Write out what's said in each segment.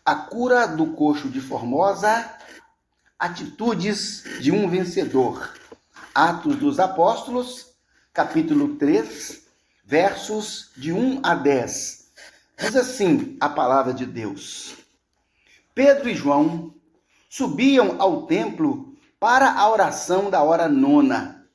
A cura do coxo de Formosa, atitudes de um vencedor. Atos dos Apóstolos, capítulo 3, versos de 1 a 10. Diz assim a palavra de Deus. Pedro e João subiam ao templo para a oração da hora nona.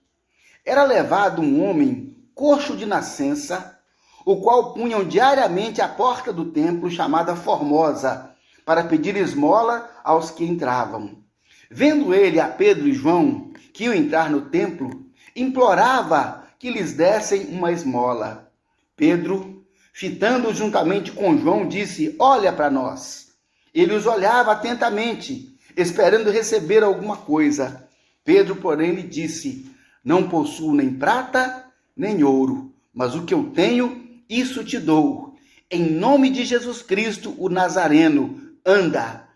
Era levado um homem coxo de nascença, o qual punham diariamente à porta do templo chamada Formosa, para pedir esmola aos que entravam. Vendo ele a Pedro e João, que iam entrar no templo, implorava que lhes dessem uma esmola. Pedro, fitando juntamente com João, disse: olha para nós. Ele os olhava atentamente, esperando receber alguma coisa. Pedro, porém, lhe disse: não possuo nem prata, nem ouro, mas o que eu tenho, isso te dou. Em nome de Jesus Cristo, o Nazareno, anda.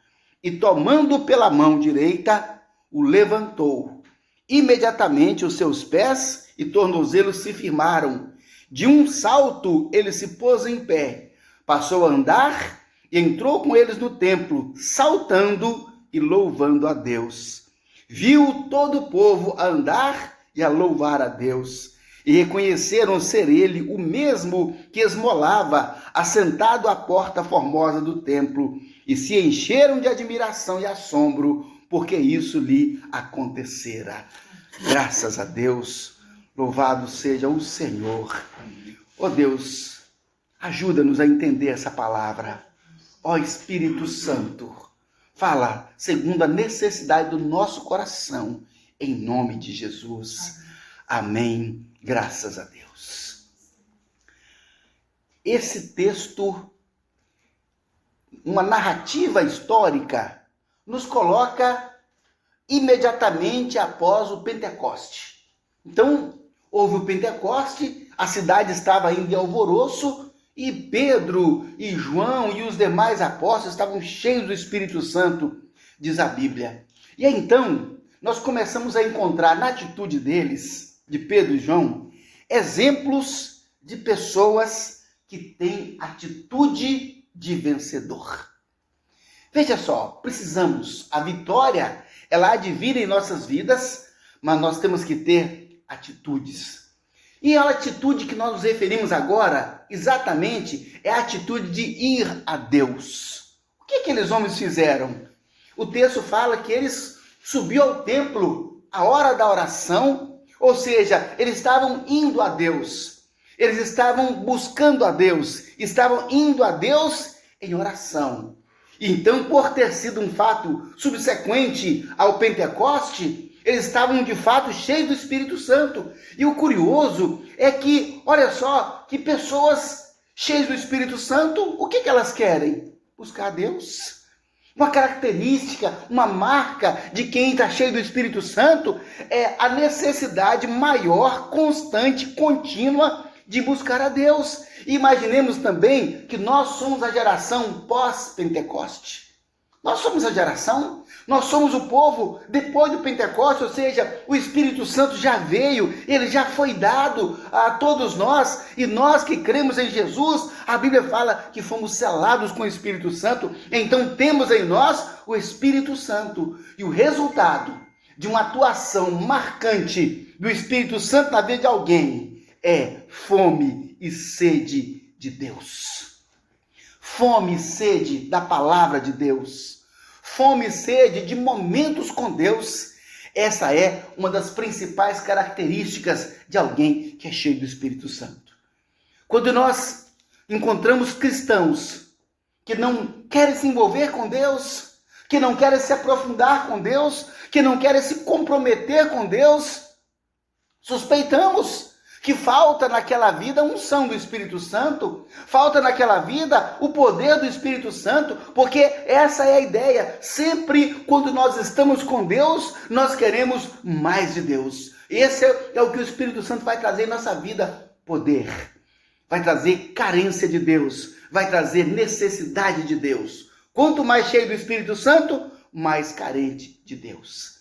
E tomando pela mão direita, o levantou. Imediatamente os seus pés e tornozelos se firmaram. De um salto ele se pôs em pé, passou a andar e entrou com eles no templo, saltando e louvando a Deus. Viu todo o povo a andar e a louvar a Deus. E reconheceram ser ele o mesmo que esmolava, assentado à porta formosa do templo, e se encheram de admiração e assombro, porque isso lhe acontecera. Graças a Deus, louvado seja o Senhor. Ó Deus, ajuda-nos a entender essa palavra. Ó Espírito Santo, fala segundo a necessidade do nosso coração, em nome de Jesus. Amém. Graças a Deus. Esse texto, uma narrativa histórica, nos coloca imediatamente após o Pentecoste. Então, houve o Pentecoste, a cidade estava ainda em alvoroço, e Pedro e João e os demais apóstolos estavam cheios do Espírito Santo, diz a Bíblia. E aí, então, nós começamos a encontrar na atitude deles, de Pedro e João, exemplos de pessoas que têm atitude de vencedor. Veja só, precisamos, a vitória, ela há de vir em nossas vidas, mas nós temos que ter atitudes. E a atitude que nós nos referimos agora, exatamente, é a atitude de ir a Deus. O que aqueles homens fizeram? O texto fala que eles subiram ao templo à hora da oração, ou seja, eles estavam indo a Deus, eles estavam buscando a Deus, estavam indo a Deus em oração. Então, por ter sido um fato subsequente ao Pentecoste, eles estavam de fato cheios do Espírito Santo. E o curioso é que, olha só, que pessoas cheias do Espírito Santo, o que elas querem? Buscar a Deus. Uma característica, uma marca de quem está cheio do Espírito Santo é a necessidade maior, constante, contínua de buscar a Deus. E imaginemos também que nós somos a geração pós-Pentecoste. Nós somos a geração, nós somos o povo depois do Pentecoste, ou seja, o Espírito Santo já veio, ele já foi dado a todos nós, e nós que cremos em Jesus, a Bíblia fala que fomos selados com o Espírito Santo, então temos em nós o Espírito Santo, e o resultado de uma atuação marcante do Espírito Santo na vida de alguém é fome e sede de Deus. Fome e sede da palavra de Deus. Fome e sede de momentos com Deus. Essa é uma das principais características de alguém que é cheio do Espírito Santo. Quando nós encontramos cristãos que não querem se envolver com Deus, que não querem se aprofundar com Deus, que não querem se comprometer com Deus, suspeitamos que falta naquela vida a unção do Espírito Santo, falta naquela vida o poder do Espírito Santo, porque essa é a ideia. Sempre quando nós estamos com Deus, nós queremos mais de Deus. Esse é o que o Espírito Santo vai trazer em nossa vida: poder. Vai trazer carência de Deus, vai trazer necessidade de Deus. Quanto mais cheio do Espírito Santo, mais carente de Deus.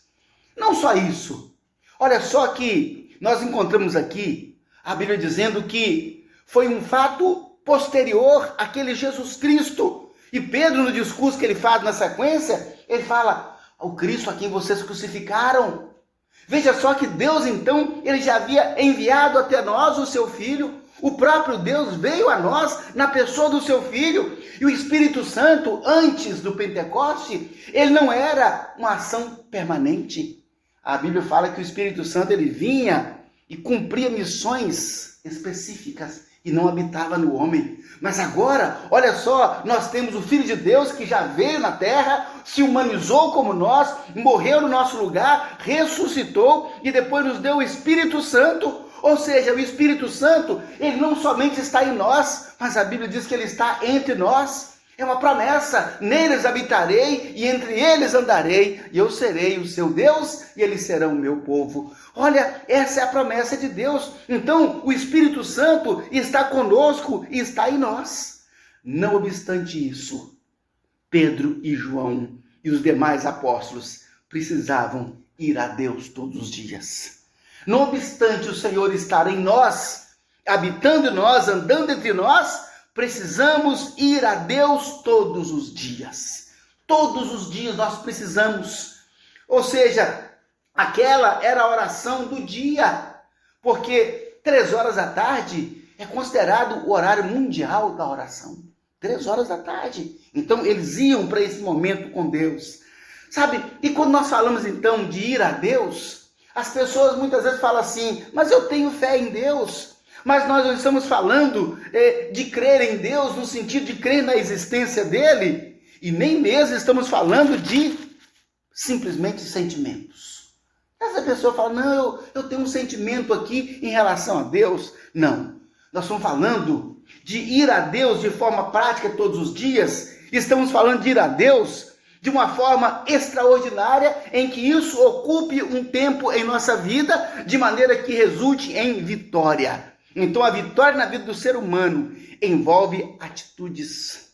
Não só isso. Olha só que nós encontramos aqui a Bíblia dizendo que foi um fato posterior àquele Jesus Cristo E Pedro, no discurso que ele faz na sequência, ele fala: o Cristo a quem vocês crucificaram. Veja só que Deus, então, ele já havia enviado até nós o seu Filho. O próprio Deus veio a nós na pessoa do seu Filho. E o Espírito Santo, antes do Pentecoste, ele não era uma ação permanente. A Bíblia fala que o Espírito Santo ele vinha e cumpria missões específicas e não habitava no homem. Mas agora, olha só, nós temos o Filho de Deus que já veio na terra, se humanizou como nós, morreu no nosso lugar, ressuscitou e depois nos deu o Espírito Santo. Ou seja, o Espírito Santo, ele não somente está em nós, mas a Bíblia diz que ele está entre nós. É uma promessa: neles habitarei e entre eles andarei, e eu serei o seu Deus e eles serão o meu povo. Olha, essa é a promessa de Deus. Então, o Espírito Santo está conosco e está em nós. Não obstante isso, Pedro e João e os demais apóstolos precisavam ir a Deus todos os dias. Não obstante o Senhor estar em nós, habitando em nós, andando entre nós, precisamos ir a Deus todos os dias. Todos os dias nós precisamos. Ou seja, aquela era a oração do dia, porque 3 horas da tarde é considerado o horário mundial da oração. 3 horas da tarde. Então eles iam para esse momento com Deus. Sabe, e quando nós falamos então de ir a Deus, as pessoas muitas vezes falam assim: mas eu tenho fé em Deus. Mas nós não estamos falando de crer em Deus no sentido de crer na existência dele, e nem mesmo estamos falando de simplesmente sentimentos. Essa pessoa fala: não, eu tenho um sentimento aqui em relação a Deus. Não, nós estamos falando de ir a Deus de forma prática todos os dias. Estamos falando de ir a Deus de uma forma extraordinária, em que isso ocupe um tempo em nossa vida, de maneira que resulte em vitória. Então a vitória na vida do ser humano envolve atitudes.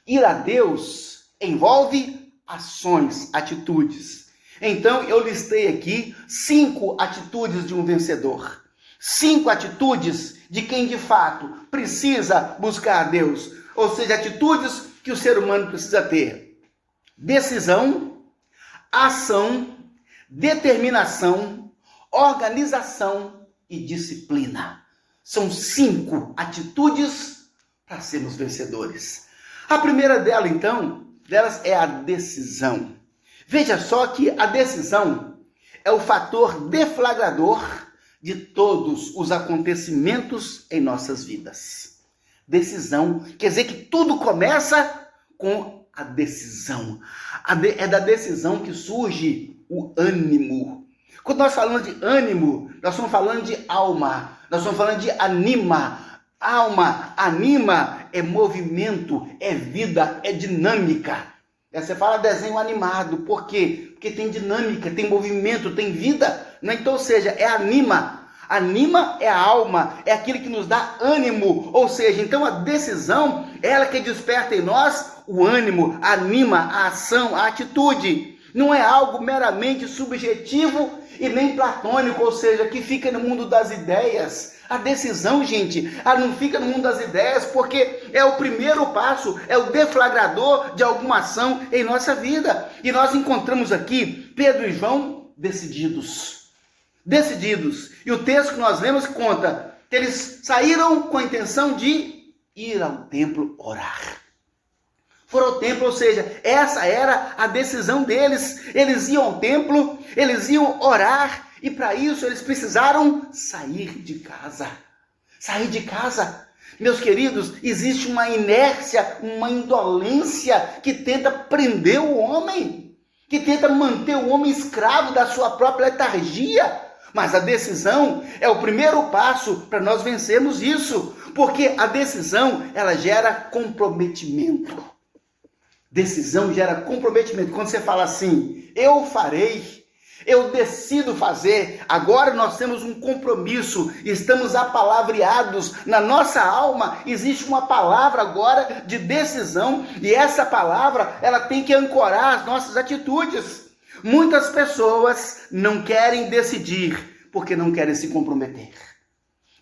Ir a Deus envolve ações, atitudes. Então eu listei aqui 5 atitudes de um vencedor. 5 atitudes de quem de fato precisa buscar a Deus. Ou seja, atitudes que o ser humano precisa ter: decisão, ação, determinação, organização e disciplina. São 5 atitudes para sermos vencedores. A primeira delas é a decisão. Veja só que a decisão é o fator deflagrador de todos os acontecimentos em nossas vidas. Decisão quer dizer que tudo começa com a decisão. É da decisão que surge o ânimo. Quando nós falamos de ânimo, nós estamos falando de alma. Nós estamos falando de anima. Alma, anima é movimento, é vida, é dinâmica. Você fala desenho animado. Por quê? Porque tem dinâmica, tem movimento, tem vida. Então, ou seja, é anima. Anima é a alma, é aquilo que nos dá ânimo. Ou seja, então a decisão é ela que desperta em nós o ânimo, anima, a ação, a atitude. Não é algo meramente subjetivo e nem platônico, ou seja, que fica no mundo das ideias. A decisão, gente, ela não fica no mundo das ideias, porque é o primeiro passo, é o deflagrador de alguma ação em nossa vida. E nós encontramos aqui Pedro e João decididos. E o texto que nós lemos conta que eles saíram com a intenção de ir ao templo orar. Foram ao templo, ou seja, essa era a decisão deles. Eles iam ao templo, eles iam orar, e para isso eles precisaram sair de casa. Sair de casa. Meus queridos, existe uma inércia, uma indolência que tenta prender o homem, que tenta manter o homem escravo da sua própria letargia. Mas a decisão é o primeiro passo para nós vencermos isso, porque a decisão, ela gera comprometimento. Decisão gera comprometimento. Quando você fala assim: eu farei, eu decido fazer, agora nós temos um compromisso, estamos apalavreados na nossa alma, existe uma palavra agora de decisão, e essa palavra, ela tem que ancorar as nossas atitudes. Muitas pessoas não querem decidir porque não querem se comprometer.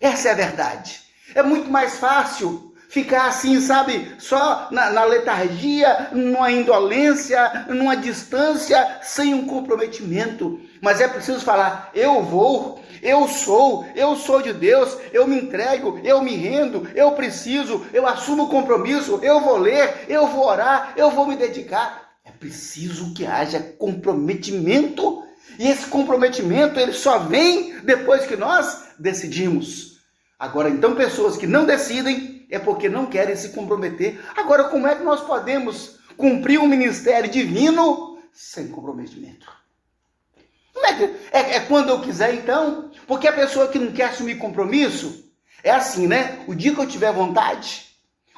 Essa é a verdade. É muito mais fácil ficar assim, sabe, só na letargia, numa indolência, numa distância, sem um comprometimento. Mas é preciso falar: eu vou, eu sou de Deus, eu me entrego, eu me rendo, eu preciso, eu assumo o compromisso, eu vou ler, eu vou orar, eu vou me dedicar. É preciso que haja comprometimento, e esse comprometimento ele só vem depois que nós decidimos. Agora, então, pessoas que não decidem é porque não querem se comprometer. Agora, como é que nós podemos cumprir um ministério divino sem comprometimento? Como é quando eu quiser, então? Porque a pessoa que não quer assumir compromisso é assim, né? O dia que eu tiver vontade,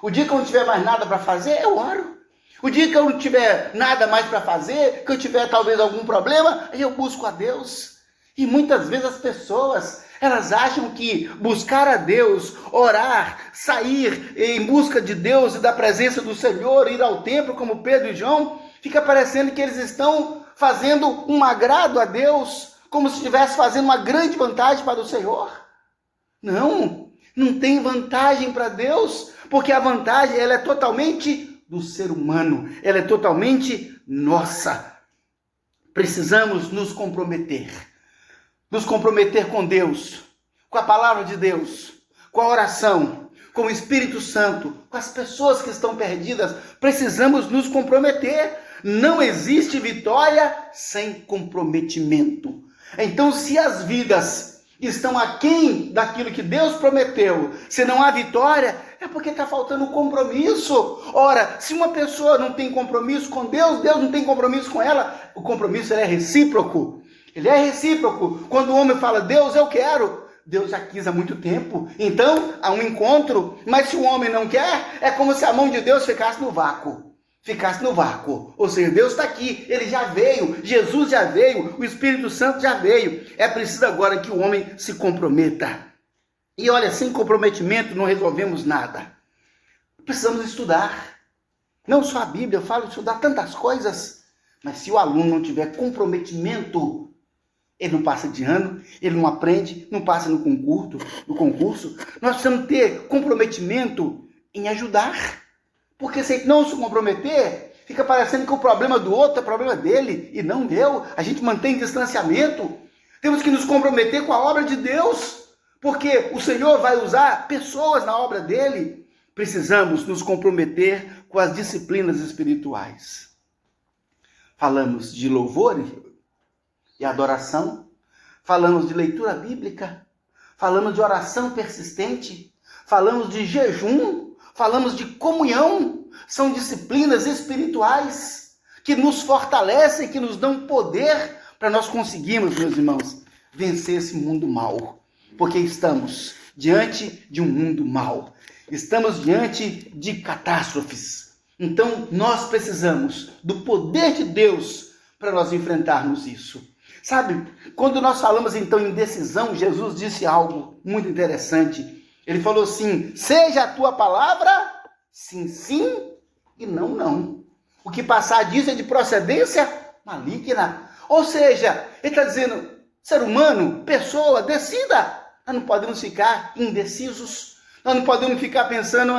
o dia que eu não tiver mais nada para fazer, eu oro. O dia que eu não tiver nada mais para fazer, que eu tiver talvez algum problema, aí eu busco a Deus. E muitas vezes as pessoas, elas acham que buscar a Deus, orar, sair em busca de Deus e da presença do Senhor, ir ao templo como Pedro e João, fica parecendo que eles estão fazendo um agrado a Deus, como se estivesse fazendo uma grande vantagem para o Senhor. Não, não tem vantagem para Deus, porque a vantagem ela é totalmente do ser humano, ela é totalmente nossa. Precisamos nos comprometer com Deus, com a palavra de Deus, com a oração, com o Espírito Santo, com as pessoas que estão perdidas. Precisamos nos comprometer. Não existe vitória sem comprometimento. Então, se as vidas estão aquém daquilo que Deus prometeu, se não há vitória, é porque está faltando compromisso. Ora, se uma pessoa não tem compromisso com Deus, Deus não tem compromisso com ela. O compromisso ele é recíproco. Ele é recíproco. Quando o homem fala: Deus, eu quero, Deus já quis há muito tempo. Então, há um encontro. Mas se o homem não quer, é como se a mão de Deus ficasse no vácuo. Ou seja, Deus está aqui, Ele já veio, Jesus já veio, o Espírito Santo já veio. É preciso agora que o homem se comprometa. E olha, sem comprometimento não resolvemos nada. Precisamos estudar. Não só a Bíblia, eu falo de estudar tantas coisas. Mas se o aluno não tiver comprometimento, ele não passa de ano, ele não aprende, não passa no concurso. Nós precisamos ter comprometimento em ajudar. Porque se não se comprometer, fica parecendo que o problema do outro é problema dele e não meu. A gente mantém distanciamento. Temos que nos comprometer com a obra de Deus, porque o Senhor vai usar pessoas na obra dele. Precisamos nos comprometer com as disciplinas espirituais. Falamos de louvor e adoração, falamos de leitura bíblica, falamos de oração persistente, falamos de jejum, falamos de comunhão. São disciplinas espirituais que nos fortalecem, que nos dão poder para nós conseguirmos, meus irmãos, vencer esse mundo mau. Porque estamos diante de um mundo mau. Estamos diante de catástrofes. Então, nós precisamos do poder de Deus para nós enfrentarmos isso. Sabe, quando nós falamos então em decisão, Jesus disse algo muito interessante. Ele falou assim: seja a tua palavra sim, sim e não, não. O que passar disso é de procedência maligna. Ou seja, ele está dizendo: ser humano, pessoa, decida. Nós não podemos ficar indecisos. Nós não podemos ficar pensando: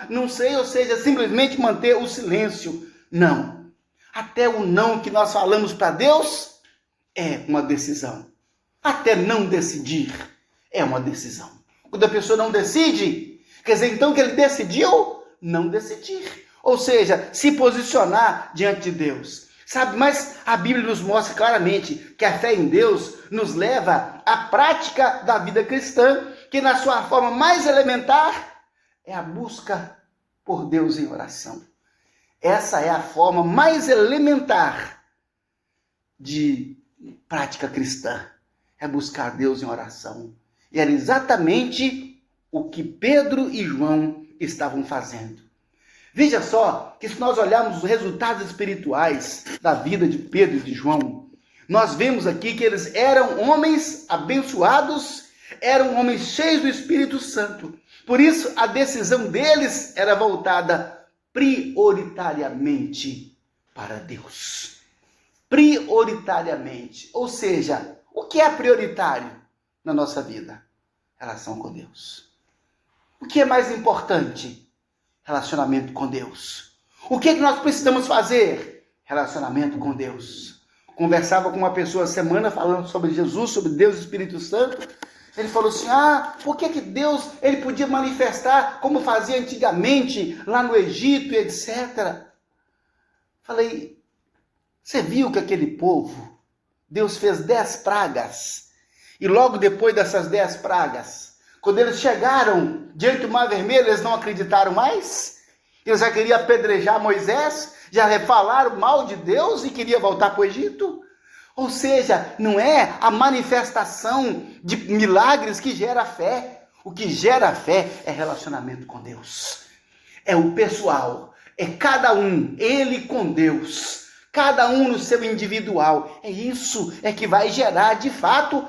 não sei, ou seja, simplesmente manter o silêncio. Não. Até o não que nós falamos para Deus é uma decisão. Até não decidir é uma decisão. Quando a pessoa não decide, quer dizer então que ele decidiu não decidir. Ou seja, se posicionar diante de Deus. Sabe, mas a Bíblia nos mostra claramente que a fé em Deus nos leva à prática da vida cristã, que na sua forma mais elementar é a busca por Deus em oração. Essa é a forma mais elementar de prática cristã. É buscar Deus em oração. E era exatamente o que Pedro e João estavam fazendo. Veja só que se nós olharmos os resultados espirituais da vida de Pedro e de João, nós vemos aqui que eles eram homens abençoados, eram homens cheios do Espírito Santo. Por isso, a decisão deles era voltada prioritariamente para Deus. Prioritariamente. Ou seja, o que é prioritário na nossa vida? Relação com Deus. O que é mais importante? Relacionamento com Deus. O que é que nós precisamos fazer? Relacionamento com Deus. Conversava com uma pessoa essa semana falando sobre Jesus, sobre Deus e Espírito Santo. Ele falou assim, por que Deus ele podia manifestar como fazia antigamente lá no Egito e etc. Falei, você viu que aquele povo, Deus fez 10 pragas. E logo depois dessas 10 pragas, quando eles chegaram diante do Mar Vermelho, eles não acreditaram mais. Eles já queriam apedrejar Moisés, já falaram mal de Deus e queriam voltar para o Egito. Ou seja, não é a manifestação de milagres que gera fé. O que gera fé é relacionamento com Deus. É o pessoal, é cada um, ele com Deus. Cada um no seu individual. É isso, é que vai gerar de fato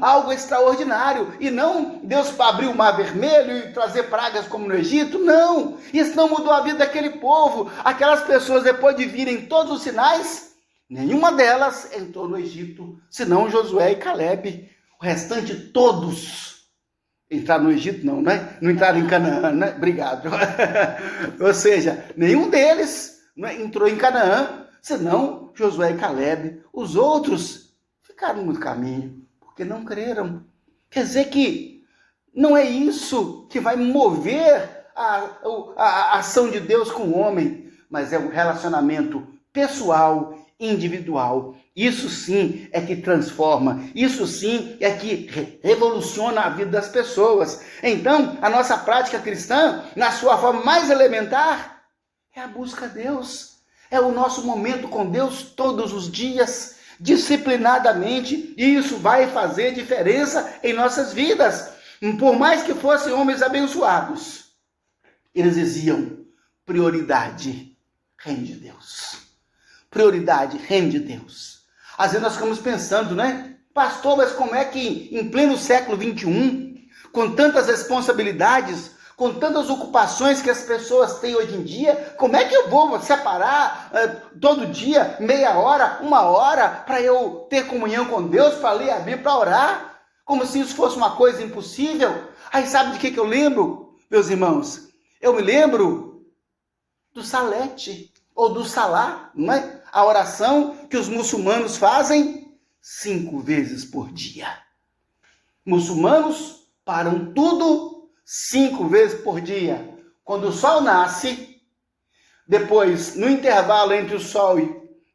algo extraordinário. E não Deus abrir o Mar Vermelho e trazer pragas como no Egito. Não, isso não mudou a vida daquele povo. Aquelas pessoas, depois de virem todos os sinais, nenhuma delas entrou no Egito, senão Josué e Caleb. O restante, todos entraram no Egito, não, né? Não entraram em Canaã, né? Obrigado. Ou seja, nenhum deles entrou em Canaã, senão Josué e Caleb. Os outros ficaram no caminho, porque não creram. Quer dizer que não é isso que vai mover a ação de Deus com o homem, mas é o relacionamento pessoal, individual. Isso sim é que transforma, isso sim é que revoluciona a vida das pessoas. Então, a nossa prática cristã, na sua forma mais elementar, é a busca a Deus. É o nosso momento com Deus todos os dias, disciplinadamente, e isso vai fazer diferença em nossas vidas. Por mais que fossem homens abençoados, eles diziam, prioridade, reino de Deus. Prioridade, reino de Deus. Às vezes nós ficamos pensando, né? Pastor, mas como é que em pleno século XXI, com tantas responsabilidades, com tantas ocupações que as pessoas têm hoje em dia, como é que eu vou separar todo dia, meia hora, 1 hora, para eu ter comunhão com Deus, para ler a Bíblia, para orar? Como se isso fosse uma coisa impossível. Aí sabe de que eu lembro, meus irmãos? Eu me lembro do salete, ou do salá, não é? A oração que os muçulmanos fazem 5 vezes por dia. Muçulmanos param tudo 5 vezes por dia. Quando o sol nasce, depois no intervalo entre o sol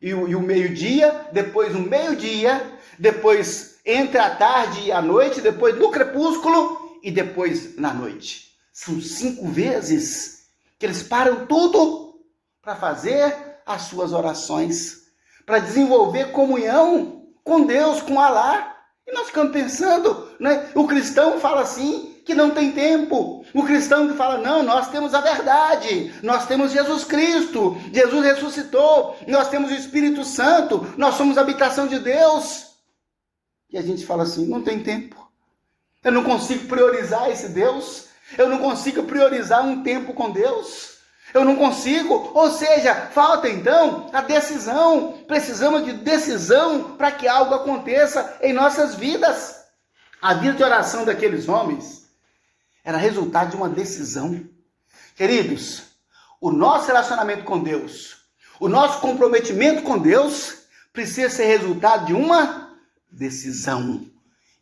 e o meio-dia, depois no meio-dia, depois entre a tarde e a noite, depois no crepúsculo e depois na noite. São 5 vezes que eles param tudo para fazer as suas orações, para desenvolver comunhão com Deus, com Alá. E nós ficamos pensando, né? O cristão fala assim, que não tem tempo. O cristão que fala, não, nós temos a verdade, nós temos Jesus Cristo, Jesus ressuscitou, nós temos o Espírito Santo, nós somos a habitação de Deus. E a gente fala assim, não tem tempo. Eu não consigo priorizar esse Deus, eu não consigo priorizar um tempo com Deus. Eu não consigo, ou seja, falta então a decisão. Precisamos de decisão para que algo aconteça em nossas vidas. A vida de oração daqueles homens era resultado de uma decisão. Queridos, o nosso relacionamento com Deus, o nosso comprometimento com Deus precisa ser resultado de uma decisão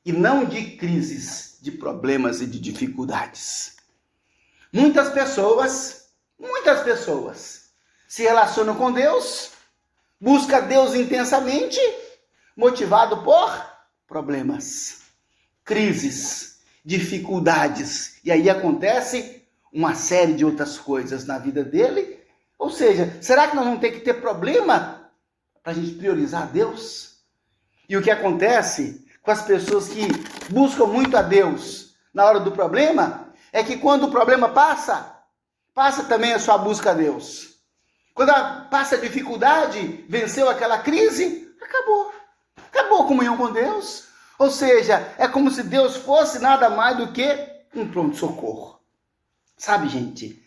e não de crises, de problemas e de dificuldades. Muitas pessoas se relacionam com Deus, buscam Deus intensamente, motivado por problemas, crises, dificuldades. E aí acontece uma série de outras coisas na vida dele. Ou seja, será que nós vamos ter que ter problema para a gente priorizar Deus? E o que acontece com as pessoas que buscam muito a Deus na hora do problema é que quando o problema passa também a sua busca a Deus. Quando passa a dificuldade, venceu aquela crise, acabou a comunhão com Deus. Ou seja, é como se Deus fosse nada mais do que um pronto-socorro. Sabe, gente,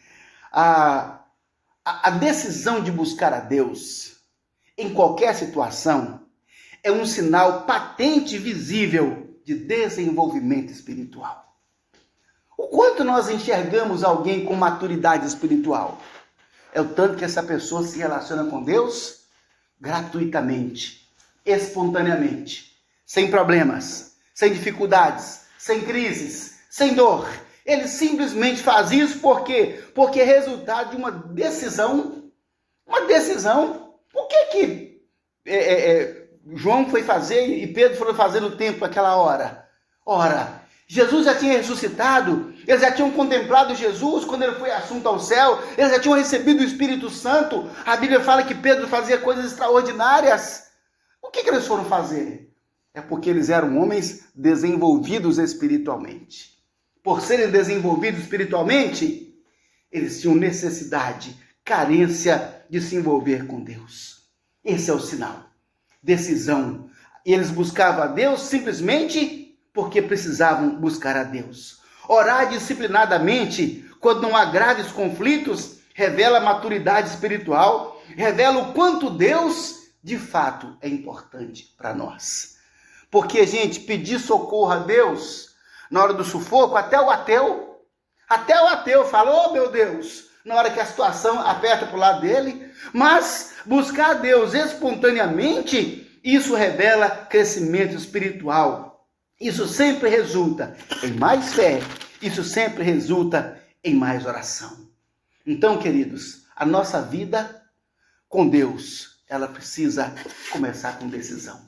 a decisão de buscar a Deus em qualquer situação é um sinal patente e visível de desenvolvimento espiritual. O quanto nós enxergamos alguém com maturidade espiritual? É o tanto que essa pessoa se relaciona com Deus gratuitamente, espontaneamente, sem problemas, sem dificuldades, sem crises, sem dor. Ele simplesmente faz isso por quê? Porque é resultado de uma decisão. Uma decisão. Por que João foi fazer e Pedro foi fazer no templo naquela hora? Ora, Jesus já tinha ressuscitado, eles já tinham contemplado Jesus quando ele foi assunto ao céu, eles já tinham recebido o Espírito Santo. A Bíblia fala que Pedro fazia coisas extraordinárias. O que eles foram fazer? É porque eles eram homens desenvolvidos espiritualmente. Por serem desenvolvidos espiritualmente, eles tinham necessidade, carência de se envolver com Deus. Esse é o sinal. Decisão. Eles buscavam a Deus simplesmente porque precisavam buscar a Deus. Orar disciplinadamente, quando não há graves conflitos, revela maturidade espiritual, revela o quanto Deus, de fato, é importante para nós. Porque, gente, pedir socorro a Deus, na hora do sufoco, até o ateu fala, oh meu Deus, na hora que a situação aperta para o lado dele, mas buscar a Deus espontaneamente, isso revela crescimento espiritual. Isso sempre resulta em mais fé, isso sempre resulta em mais oração. Então, queridos, a nossa vida com Deus, ela precisa começar com decisão.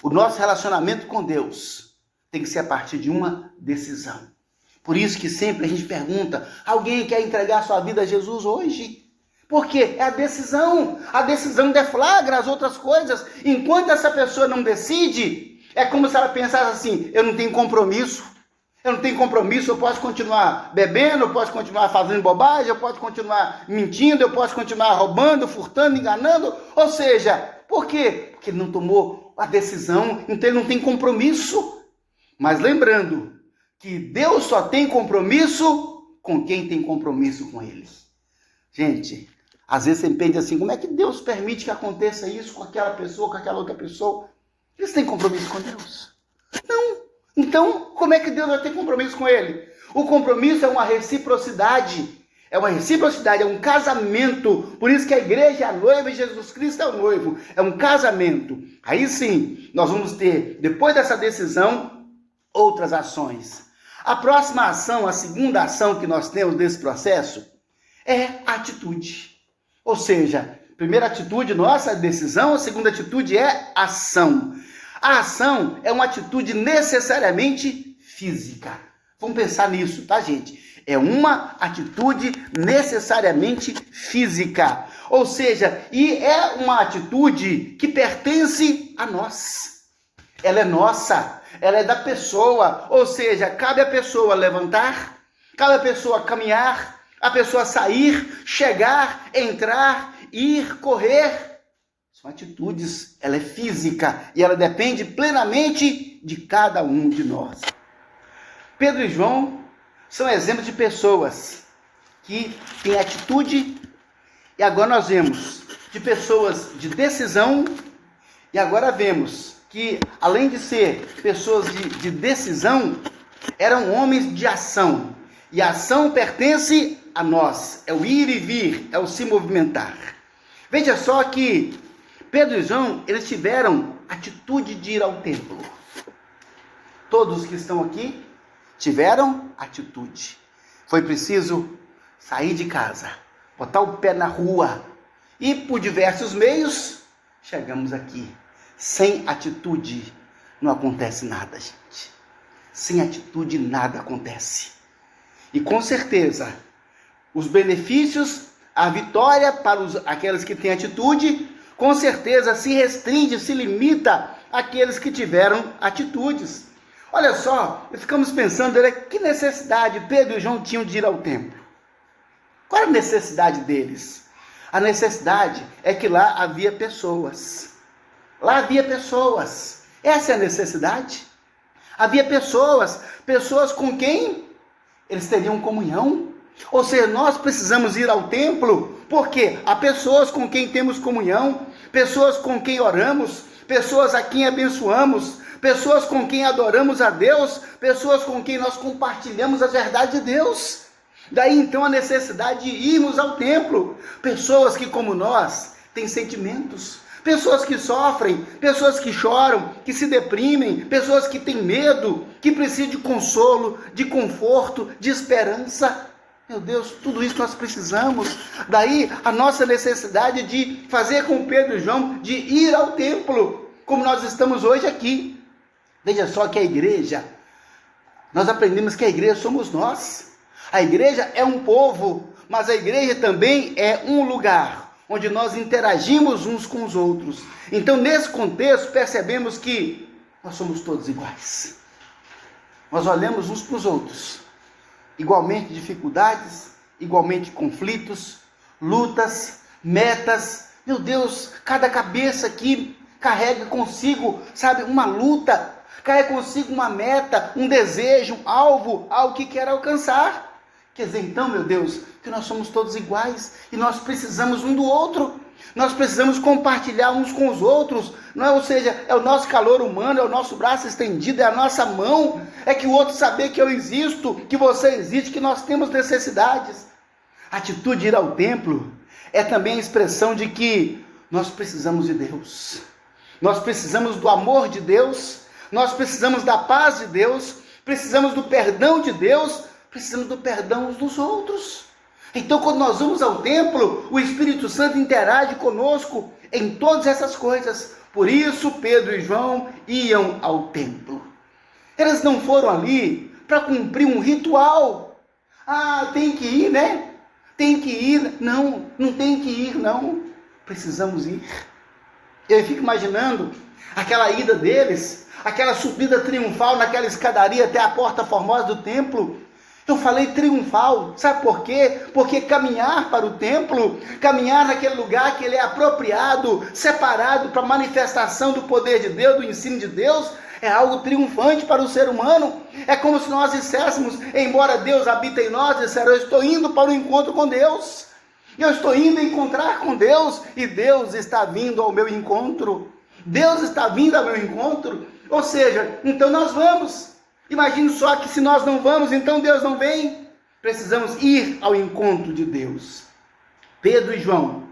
O nosso relacionamento com Deus tem que ser a partir de uma decisão. Por isso que sempre a gente pergunta, alguém quer entregar sua vida a Jesus hoje? Porque é a decisão deflagra as outras coisas. Enquanto essa pessoa não decide, é como se ela pensasse assim, eu não tenho compromisso, eu posso continuar bebendo, eu posso continuar fazendo bobagem, eu posso continuar mentindo, eu posso continuar roubando, furtando, enganando. Ou seja, por quê? Porque ele não tomou a decisão, então ele não tem compromisso. Mas lembrando que Deus só tem compromisso com quem tem compromisso com Ele. Gente, às vezes você pensa assim, como é que Deus permite que aconteça isso com aquela pessoa, com aquela outra pessoa? Eles têm compromisso com Deus? Não. Então, como é que Deus vai ter compromisso com ele? O compromisso é uma reciprocidade. É um casamento. Por isso que a igreja é a noiva e Jesus Cristo é o noivo. É um casamento. Aí sim, nós vamos ter, depois dessa decisão, outras ações. A próxima ação, a segunda ação que nós temos nesse processo, é a atitude. Ou seja, a primeira atitude nossa é decisão, a segunda atitude é ação. A ação é uma atitude necessariamente física. Vamos pensar nisso, tá, gente? É uma atitude necessariamente física. Ou seja, e é uma atitude que pertence a nós. Ela é nossa, ela é da pessoa. Ou seja, cabe à pessoa levantar, cabe à pessoa caminhar, a pessoa sair, chegar, entrar, ir, correr. São atitudes, ela é física e ela depende plenamente de cada um de nós. Pedro e João são exemplos de pessoas que têm atitude e agora nós vemos de pessoas de decisão e agora vemos que além de ser pessoas de decisão, eram homens de ação. E a ação pertence a nós, é o ir e vir, é o se movimentar. Veja só que Pedro e João, eles tiveram atitude de ir ao templo. Todos que estão aqui tiveram atitude. Foi preciso sair de casa, botar o pé na rua e por diversos meios chegamos aqui. Sem atitude não acontece nada, gente. Sem atitude nada acontece. E com certeza, os benefícios, a vitória para aqueles que têm atitude, com certeza se restringe, se limita àqueles que tiveram atitudes. Olha só, ficamos pensando, que necessidade Pedro e João tinham de ir ao templo? Qual era a necessidade deles? A necessidade é que lá havia pessoas. Lá havia pessoas. Essa é a necessidade. Havia pessoas com quem eles teriam comunhão. Ou seja, nós precisamos ir ao templo porque há pessoas com quem temos comunhão, pessoas com quem oramos, pessoas a quem abençoamos, pessoas com quem adoramos a Deus, pessoas com quem nós compartilhamos a verdade de Deus. Daí então a necessidade de irmos ao templo, pessoas que como nós têm sentimentos, pessoas que sofrem, pessoas que choram, que se deprimem, pessoas que têm medo, que precisam de consolo, de conforto, de esperança. Meu Deus, tudo isso nós precisamos. Daí a nossa necessidade de fazer com Pedro e João, de ir ao templo, como nós estamos hoje aqui. Veja só que a igreja, nós aprendemos que a igreja somos nós. A igreja é um povo, mas a igreja também é um lugar onde nós interagimos uns com os outros. Então, nesse contexto, percebemos que nós somos todos iguais. Nós olhamos uns para os outros, igualmente dificuldades, igualmente conflitos, lutas, metas. Meu Deus, cada cabeça aqui carrega consigo, sabe, uma luta, carrega consigo uma meta, um desejo, um alvo, algo que quer alcançar. Quer dizer, então, meu Deus, que nós somos todos iguais e nós precisamos um do outro. Nós precisamos compartilhar uns com os outros, não é? Ou seja, é o nosso calor humano, é o nosso braço estendido, é a nossa mão, é que o outro saber que eu existo, que você existe, que nós temos necessidades. A atitude de ir ao templo é também a expressão de que nós precisamos de Deus. Nós precisamos do amor de Deus, nós precisamos da paz de Deus, precisamos do perdão de Deus, precisamos do perdão uns dos outros. Então, quando nós vamos ao templo, o Espírito Santo interage conosco em todas essas coisas. Por isso, Pedro e João iam ao templo. Eles não foram ali para cumprir um ritual. Ah, tem que ir, né? Tem que ir. Não, não tem que ir, não. Precisamos ir. Eu fico imaginando aquela ida deles, aquela subida triunfal naquela escadaria até a porta formosa do templo. Eu falei triunfal, sabe por quê? Porque caminhar para o templo, caminhar naquele lugar que ele é apropriado, separado para a manifestação do poder de Deus, do ensino de Deus, é algo triunfante para o ser humano. É como se nós disséssemos, embora Deus habita em nós, disseram, eu estou indo para o encontro com Deus. Eu estou indo encontrar com Deus e Deus está vindo ao meu encontro. Deus está vindo ao meu encontro. Ou seja, então nós vamos. Imagine só que se nós não vamos, então Deus não vem. Precisamos ir ao encontro de Deus. Pedro e João,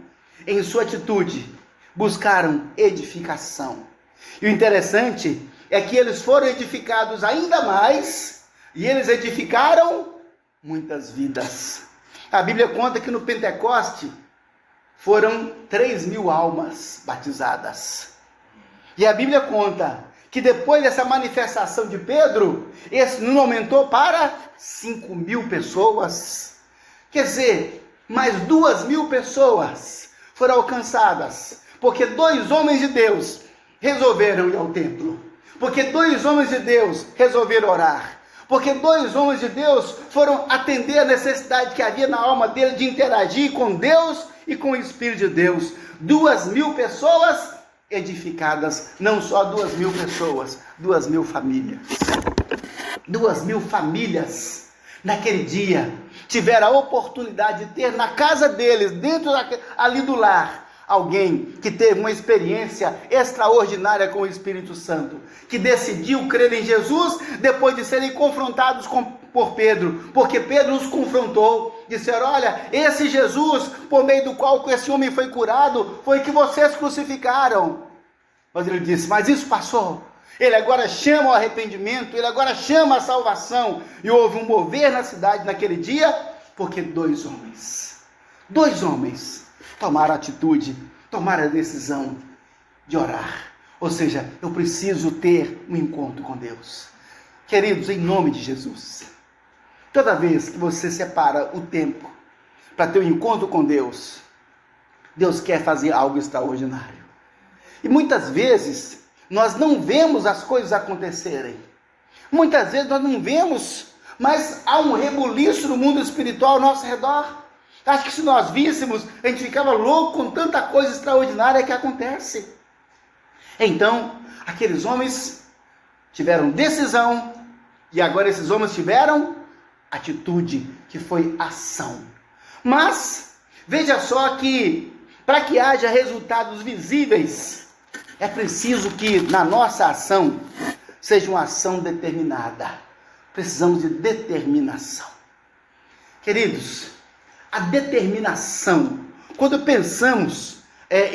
em sua atitude, buscaram edificação. E o interessante é que eles foram edificados ainda mais, e eles edificaram muitas vidas. A Bíblia conta que no Pentecoste foram 3.000 almas batizadas. E a Bíblia conta que depois dessa manifestação de Pedro, esse número aumentou para 5.000 pessoas. Quer dizer, mais 2.000 pessoas foram alcançadas, porque 2 homens de Deus resolveram ir ao templo, porque 2 homens de Deus resolveram orar, porque 2 homens de Deus foram atender a necessidade que havia na alma dele de interagir com Deus e com o Espírito de Deus. 2.000 pessoas edificadas, não só 2.000 pessoas, 2.000 famílias. 2.000 famílias, naquele dia, tiveram a oportunidade de ter na casa deles, dentro ali do lar, alguém que teve uma experiência extraordinária com o Espírito Santo, que decidiu crer em Jesus, depois de serem confrontados por Pedro, porque Pedro os confrontou, disseram, olha, esse Jesus, por meio do qual esse homem foi curado, foi que vocês crucificaram. Mas ele disse, mas isso passou, ele agora chama o arrependimento, ele agora chama a salvação, e houve um mover na cidade naquele dia, porque 2 homens tomaram a atitude, tomaram a decisão de orar, ou seja, eu preciso ter um encontro com Deus. Queridos, em nome de Jesus, toda vez que você separa o tempo para ter um encontro com Deus, Deus quer fazer algo extraordinário. E muitas vezes nós não vemos as coisas acontecerem. Muitas vezes nós não vemos, mas há um rebuliço no mundo espiritual ao nosso redor. Acho que se nós víssemos, a gente ficava louco com tanta coisa extraordinária que acontece. Então, aqueles homens tiveram decisão, e agora esses homens tiveram atitude, que foi ação. Mas, veja só que, para que haja resultados visíveis, é preciso que na nossa ação seja uma ação determinada. Precisamos de determinação. Queridos, a determinação, quando pensamos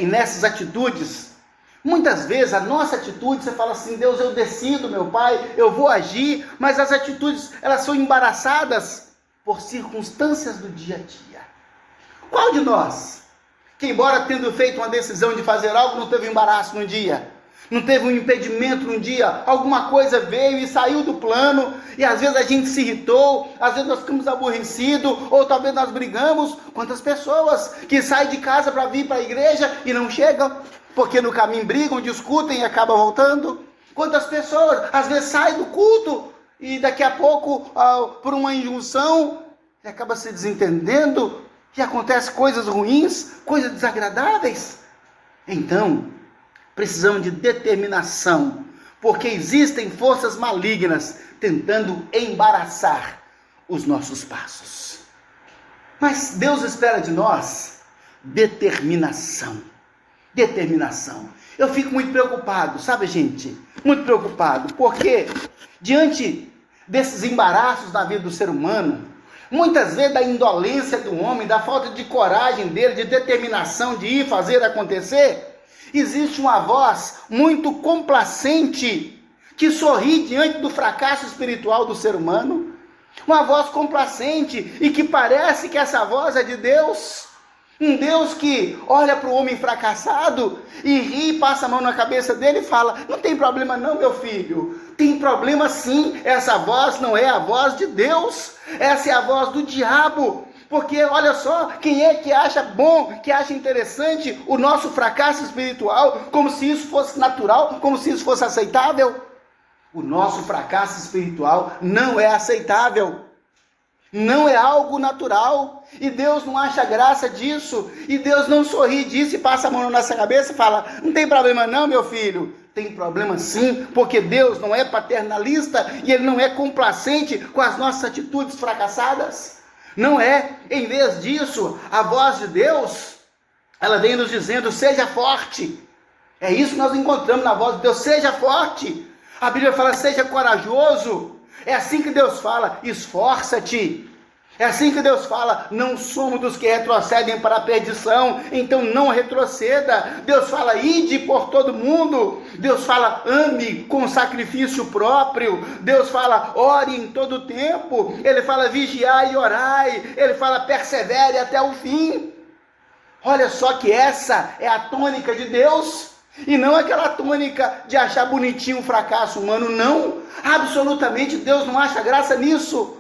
nessas atitudes, muitas vezes a nossa atitude, você fala assim, Deus, eu decido, meu Pai, eu vou agir, mas as atitudes, elas são embaraçadas por circunstâncias do dia a dia. Qual de nós, que embora tendo feito uma decisão de fazer algo, não teve embaraço no dia? Não teve um impedimento num dia, alguma coisa veio e saiu do plano, e às vezes a gente se irritou, às vezes nós ficamos aborrecidos, ou talvez nós brigamos. Quantas pessoas que saem de casa para vir para a igreja e não chegam, porque no caminho brigam, discutem e acabam voltando? Quantas pessoas às vezes saem do culto e daqui a pouco, por uma injunção, acaba se desentendendo e acontecem coisas ruins, coisas desagradáveis? Então, precisamos de determinação, porque existem forças malignas tentando embaraçar os nossos passos. Mas Deus espera de nós determinação. Determinação. Eu fico muito preocupado, sabe, gente? Muito preocupado, porque diante desses embaraços na vida do ser humano, muitas vezes da indolência do homem, da falta de coragem dele, de determinação de ir fazer acontecer, existe uma voz muito complacente que sorri diante do fracasso espiritual do ser humano. Uma voz complacente e que parece que essa voz é de Deus. Um Deus que olha para o homem fracassado e ri, passa a mão na cabeça dele e fala, não tem problema não, meu filho. Tem problema sim, essa voz não é a voz de Deus. Essa é a voz do diabo. Porque olha só, quem é que acha bom, que acha interessante o nosso fracasso espiritual, como se isso fosse natural, como se isso fosse aceitável? O nosso fracasso espiritual não é aceitável, não é algo natural, e Deus não acha graça disso, e Deus não sorri disso e passa a mão na nossa cabeça e fala, não tem problema não, meu filho. Tem problema sim, porque Deus não é paternalista e Ele não é complacente com as nossas atitudes fracassadas. Não é. Em vez disso, a voz de Deus, ela vem nos dizendo, seja forte. É isso que nós encontramos na voz de Deus, seja forte. A Bíblia fala, seja corajoso. É assim que Deus fala, esforça-te. É assim que Deus fala, não somos dos que retrocedem para a perdição, então não retroceda. Deus fala, ide por todo mundo. Deus fala, ame com sacrifício próprio. Deus fala, ore em todo tempo. Ele fala, vigiai e orai. Ele fala, persevere até o fim. Olha só que essa é a tônica de Deus. E não aquela tônica de achar bonitinho o fracasso humano, não. Absolutamente Deus não acha graça nisso.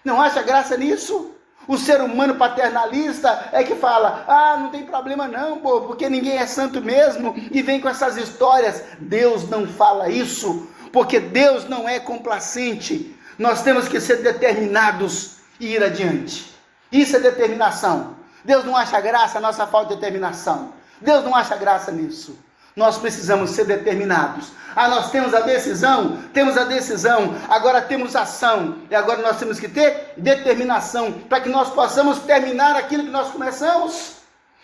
Não acha graça nisso? O ser humano paternalista é que fala, não tem problema não, pô, porque ninguém é santo mesmo, e vem com essas histórias. Deus não fala isso, porque Deus não é complacente. Nós temos que ser determinados e ir adiante. Isso é determinação. Deus não acha graça a nossa falta de determinação. Deus não acha graça nisso. Nós precisamos ser determinados. Nós temos a decisão, agora temos ação, e agora nós temos que ter determinação, para que nós possamos terminar aquilo que nós começamos,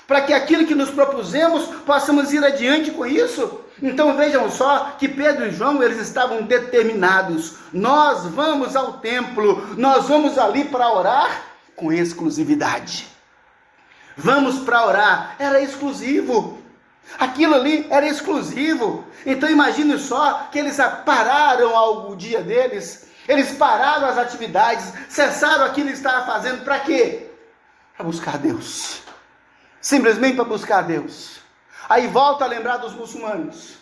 para que aquilo que nos propusemos, possamos ir adiante com isso. Então vejam só, que Pedro e João, eles estavam determinados. Nós vamos ao templo, nós vamos ali para orar com exclusividade. Vamos para orar, era exclusivo. Aquilo ali era exclusivo. Então imagine só que eles pararam o dia deles, eles pararam as atividades, cessaram aquilo que estavam fazendo, para quê? Para buscar Deus, simplesmente para buscar Deus. Aí volta a lembrar dos muçulmanos,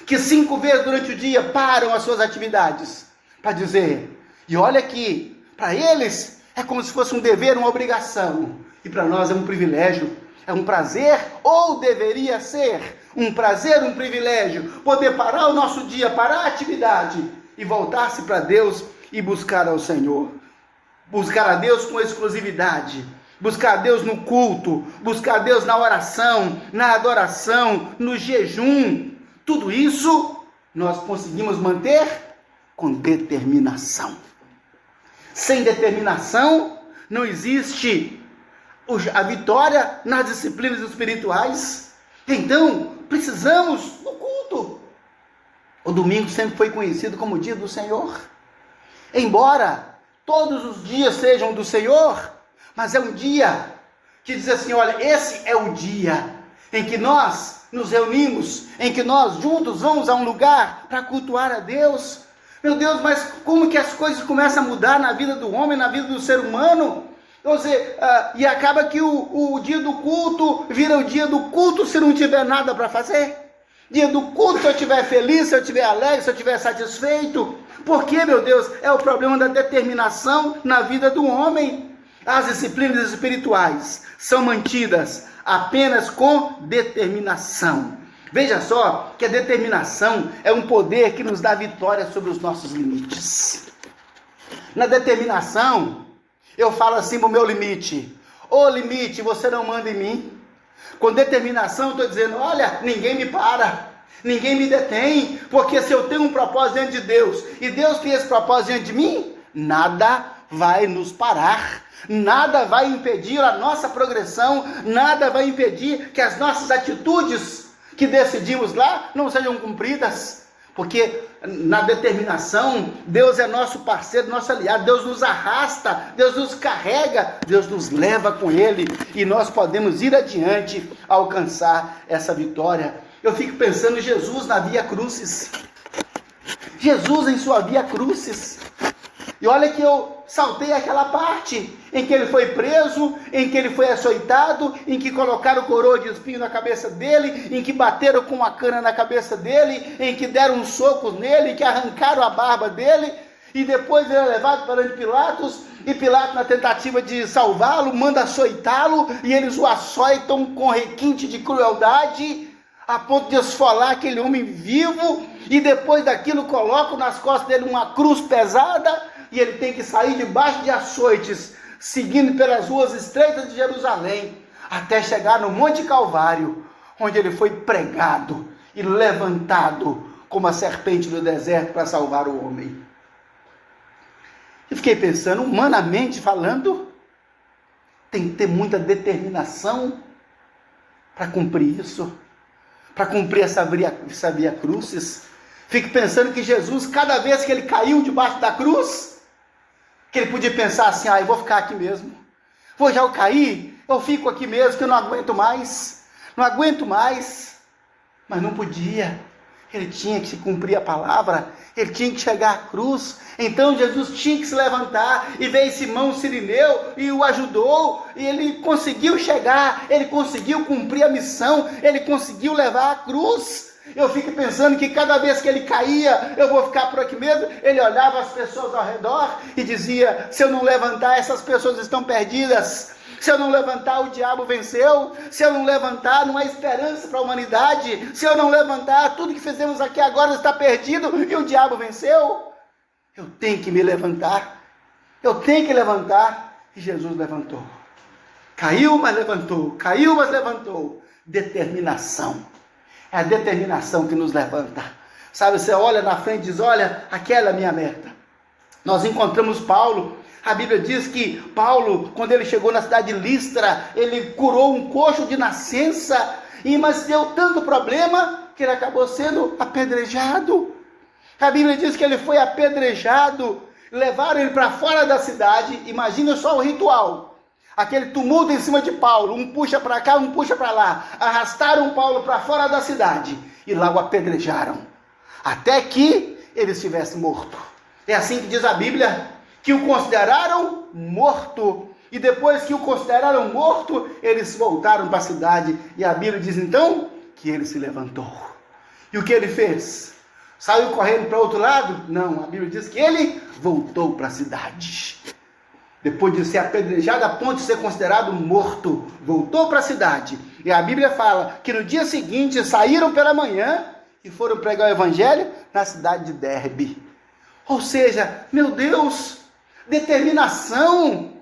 que 5 vezes durante o dia param as suas atividades, para dizer, e olha aqui, para eles é como se fosse um dever, uma obrigação, e para nós é um privilégio. É um prazer, ou deveria ser um prazer, um privilégio, poder parar o nosso dia, parar a atividade e voltar-se para Deus e buscar ao Senhor. Buscar a Deus com exclusividade, buscar a Deus no culto, buscar a Deus na oração, na adoração, no jejum. Tudo isso nós conseguimos manter com determinação. Sem determinação não existe a vitória nas disciplinas espirituais. Então, precisamos do culto. O domingo sempre foi conhecido como o dia do Senhor. Embora todos os dias sejam do Senhor, mas é um dia que diz assim, olha, esse é o dia em que nós nos reunimos, em que nós juntos vamos a um lugar para cultuar a Deus. Meu Deus, mas como que as coisas começam a mudar na vida do homem, na vida do ser humano? E acaba que o dia do culto vira o dia do culto se não tiver nada para fazer. Dia do culto se eu estiver feliz, se eu estiver alegre, se eu estiver satisfeito. Porque, meu Deus, é o problema da determinação na vida do homem. As disciplinas espirituais são mantidas apenas com determinação. Veja só que a determinação é um poder que nos dá vitória sobre os nossos limites. Na determinação, eu falo assim para o meu limite: ô limite, você não manda em mim. Com determinação, eu estou dizendo, olha, ninguém me para, ninguém me detém, porque se eu tenho um propósito diante de Deus, e Deus tem esse propósito diante de mim, nada vai nos parar, nada vai impedir a nossa progressão, nada vai impedir que as nossas atitudes que decidimos lá não sejam cumpridas, porque na determinação, Deus é nosso parceiro, nosso aliado, Deus nos arrasta, Deus nos carrega, Deus nos leva com Ele, e nós podemos ir adiante, alcançar essa vitória. Eu fico pensando em Jesus na Via Crucis, Jesus em sua Via Crucis, e olha que eu saltei aquela parte em que ele foi preso, em que ele foi açoitado, em que colocaram coroa de espinho na cabeça dele, em que bateram com uma cana na cabeça dele, em que deram uns socos nele, em que arrancaram a barba dele, e depois ele é levado perante Pilatos, e Pilatos, na tentativa de salvá-lo, manda açoitá-lo, e eles o açoitam com requinte de crueldade, a ponto de esfolar aquele homem vivo, e depois daquilo colocam nas costas dele uma cruz pesada, e ele tem que sair debaixo de açoites, seguindo pelas ruas estreitas de Jerusalém, até chegar no Monte Calvário, onde ele foi pregado e levantado como a serpente do deserto para salvar o homem. Eu fiquei pensando, humanamente falando, tem que ter muita determinação para cumprir isso, para cumprir essa via crucis. Fico pensando que Jesus, cada vez que ele caiu debaixo da cruz, que ele podia pensar assim, eu vou ficar aqui mesmo. Já eu caí, eu fico aqui mesmo, que eu não aguento mais. Mas não podia. Ele tinha que cumprir a palavra, ele tinha que chegar à cruz. Então Jesus tinha que se levantar, e veio Simão Cirineu e o ajudou, e ele conseguiu chegar, ele conseguiu cumprir a missão, ele conseguiu levar a cruz. Eu fico pensando que cada vez que ele caía, eu vou ficar por aqui mesmo. Ele olhava as pessoas ao redor e dizia, se eu não levantar, essas pessoas estão perdidas. Se eu não levantar, o diabo venceu. Se eu não levantar, não há esperança para a humanidade. Se eu não levantar, tudo que fizemos aqui agora está perdido e o diabo venceu. Eu tenho que me levantar. Eu tenho que levantar. E Jesus levantou. Caiu, mas levantou. Caiu, mas levantou. Determinação. É a determinação que nos levanta. Sabe, você olha na frente e diz, olha, aquela é a minha meta. Nós encontramos Paulo. A Bíblia diz que Paulo, quando ele chegou na cidade de Listra, ele curou um coxo de nascença, mas deu tanto problema que ele acabou sendo apedrejado. A Bíblia diz que ele foi apedrejado, levaram ele para fora da cidade. Imagina só o ritual. Aquele tumulto em cima de Paulo, um puxa para cá, um puxa para lá. Arrastaram Paulo para fora da cidade e lá o apedrejaram, até que ele estivesse morto. É assim que diz a Bíblia, que o consideraram morto. E depois que o consideraram morto, eles voltaram para a cidade. E a Bíblia diz então que ele se levantou. E o que ele fez? Saiu correndo para o outro lado? Não, a Bíblia diz que ele voltou para a cidade. Depois de ser apedrejado a ponto de ser considerado morto, voltou para a cidade. E a Bíblia fala que no dia seguinte saíram pela manhã e foram pregar o evangelho na cidade de Derbe. Ou seja, meu Deus, determinação,